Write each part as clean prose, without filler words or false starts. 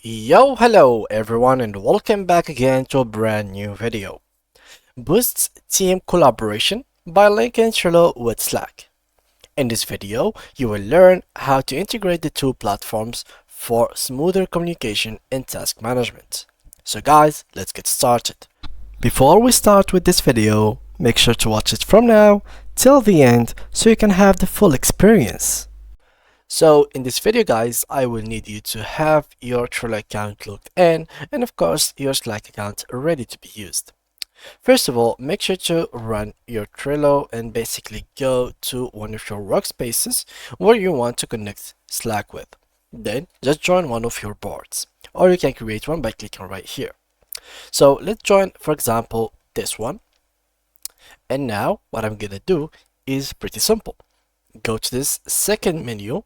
Yo, hello everyone, and welcome back again to a brand new video. Boosts team collaboration by linking Trello with Slack. In this video, you will learn how to integrate the two platforms for smoother communication and task management. So guys, let's get started. Before we start with this video, make sure to watch it from now till the end so you can have the full experience. So in this video guys, I will need you to have your Trello account logged in and of course your Slack account ready to be used. First of all, make sure to run your Trello and basically go to one of your workspaces where you want to connect Slack with. Then just join one of your boards, or you can create one by clicking right here. So let's join, for example, this one. And now what I'm gonna do is pretty simple. Go to this second menu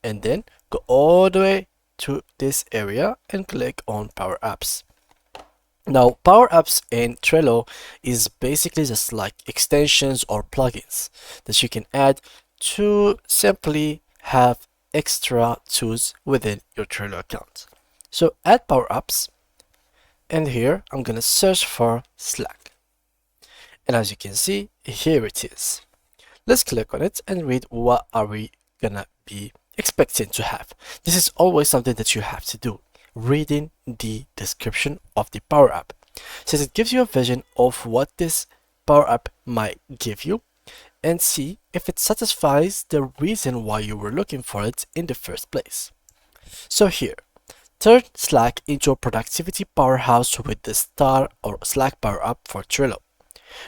and then go all the way to this area and click on Power Apps. Now, Power Apps in Trello is basically just like extensions or plugins that you can add to simply have extra tools within your Trello account. So add Power Apps, and here I'm gonna search for Slack. And as you can see, here it is. Let's click on it and read what are we gonna be expecting to have. This is always something that you have to do, reading the description of the Power App, since it gives you a vision of what this Power App might give you and see if it satisfies the reason why you were looking for it in the first place. So here, turn Slack into a productivity powerhouse with the Star or Slack Power App for Trello.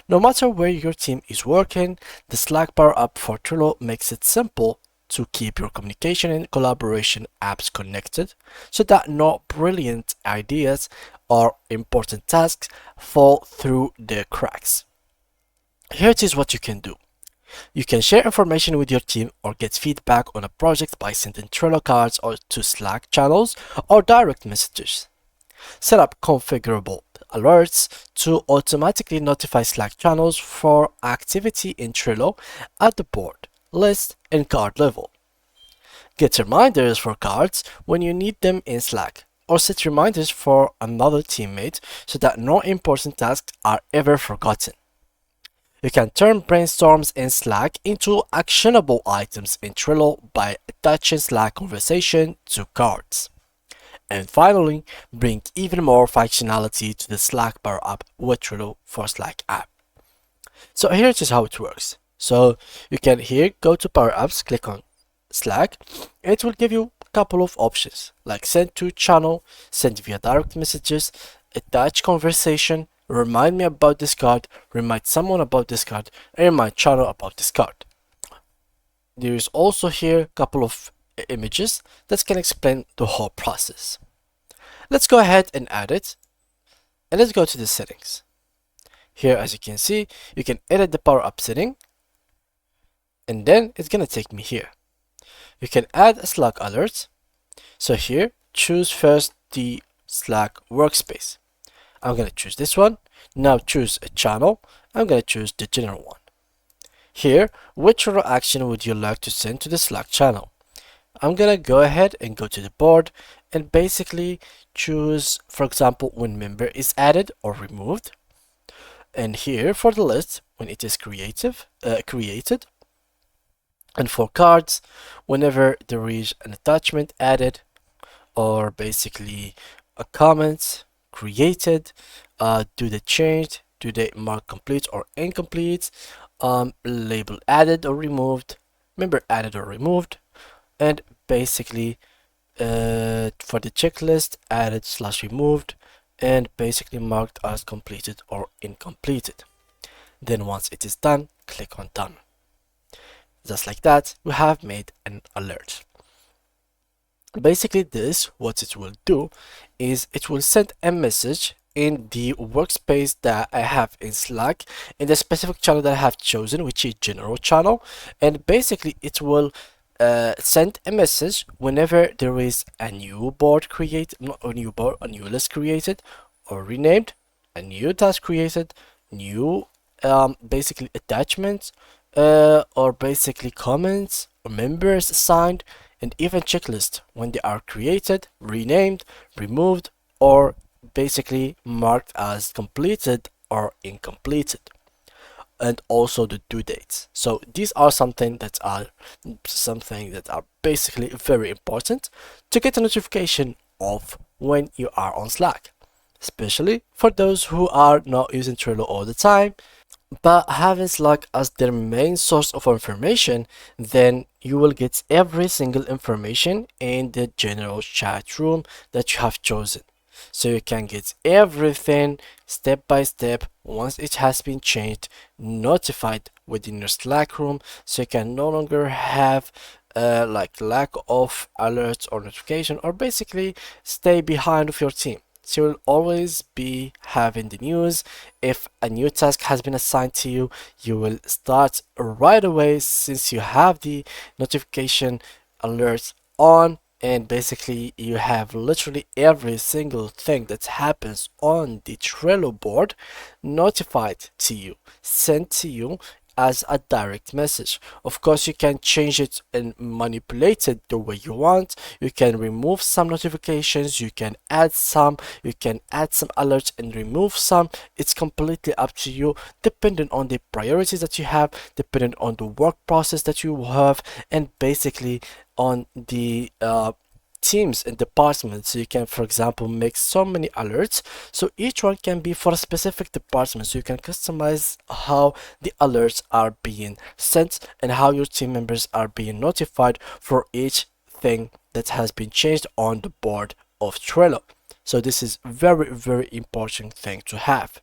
No matter where your team is working, the Slack Power App for Trello makes it simple to keep your communication and collaboration apps connected so that no brilliant ideas or important tasks fall through the cracks. Here it is what you can do. You can share information with your team or get feedback on a project by sending Trello cards or to Slack channels or direct messages. Set up configurable alerts to automatically notify Slack channels for activity in Trello at the board, list, and card level. Get reminders for cards when you need them in Slack, or set reminders for another teammate so that no important tasks are ever forgotten. You can turn brainstorms in Slack into actionable items in Trello by attaching Slack conversation to cards. And finally, bring even more functionality to the Slack Power App with Trello for Slack app. So here it is how it works. So you can here go to Power Apps, click on Slack, and it will give you a couple of options like send to channel, send via direct messages, attach conversation, remind me about this card, remind someone about this card, and remind channel about this card. There is also here a couple of images that can explain the whole process. Let's go ahead and add it, and let's go to the settings. Here, as you can see, you can edit the Power Up setting, and then it's gonna take me here. You can add a Slack alert. So here, choose first the Slack workspace. I'm gonna choose this one. Now choose a channel. I'm gonna choose the general one. Here, which Trello action would you like to send to the Slack channel? I'm gonna go ahead and go to the board and basically choose, for example, when member is added or removed. And here for the list, when it is created. And for cards, whenever there is an attachment added or basically a comment created, do they change, do they mark complete or incomplete, label added or removed, member added or removed, and basically for the checklist added / removed and basically marked as completed or incompleted. Then once it is done, click on done. Just like that, we have made an alert. Basically this, what it will do is it will send a message in the workspace that I have in Slack in the specific channel that I have chosen, which is general channel, and basically it will send a message whenever there is a new board created, not a new board, a new list created or renamed, a new task created, new basically attachments or basically comments or members assigned, and even checklists when they are created, renamed, removed, or basically marked as completed or incompleted, and also the due dates. So these are something that are basically very important to get a notification of when you are on Slack, especially for those who are not using Trello all the time but having Slack as their main source of information. Then you will get every single information in the general chat room that you have chosen. So you can get everything step by step once it has been changed, notified within your Slack room, so you can no longer have like lack of alerts or notification, or basically stay behind of your team. So you'll always be having the news. If a new task has been assigned to you, you will start right away since you have the notification alerts on, and basically you have literally every single thing that happens on the Trello board notified to you, sent to you as a direct message. Of course, you can change it and manipulate it the way you want. You can remove some notifications, you can add some alerts and remove some. It's completely up to you, depending on the priorities that you have, depending on the work process that you have, and basically on the teams and departments. So you can, for example, make so many alerts, so each one can be for a specific department, so you can customize how the alerts are being sent and how your team members are being notified for each thing that has been changed on the board of Trello. So this is very important thing to have.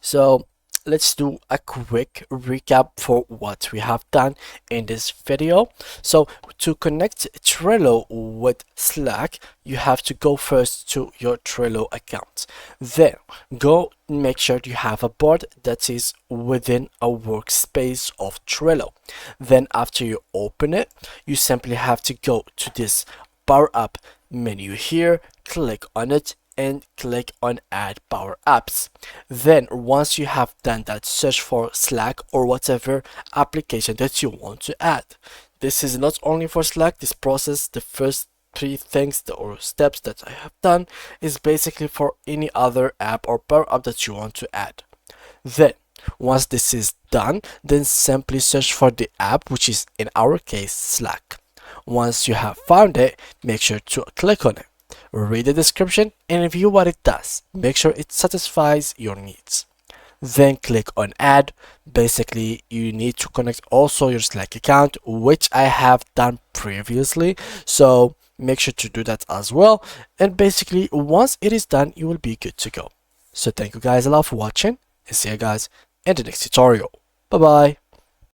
So let's do a quick recap for what we have done in this video. So to connect Trello with Slack, you have to go first to your Trello account. Then go make sure you have a board that is within a workspace of Trello. Then after you open it, you simply have to go to this Power Up menu here, click on it, and click on Add Power Apps. Then once you have done that, search for Slack or whatever application that you want to add. This is not only for Slack. This process, the first three things or steps that I have done, is basically for any other app or Power App that you want to add. Then once this is done, then simply search for the app, which is in our case Slack. Once you have found it, make sure to click on it, read the description, and review what it does. Make sure it satisfies your needs. Then click on Add. Basically, you need to connect also your Slack account, which I have done previously, so make sure to do that as well. And basically, once it is done, you will be good to go. So thank you guys a lot for watching, and see you guys in the next tutorial. Bye bye.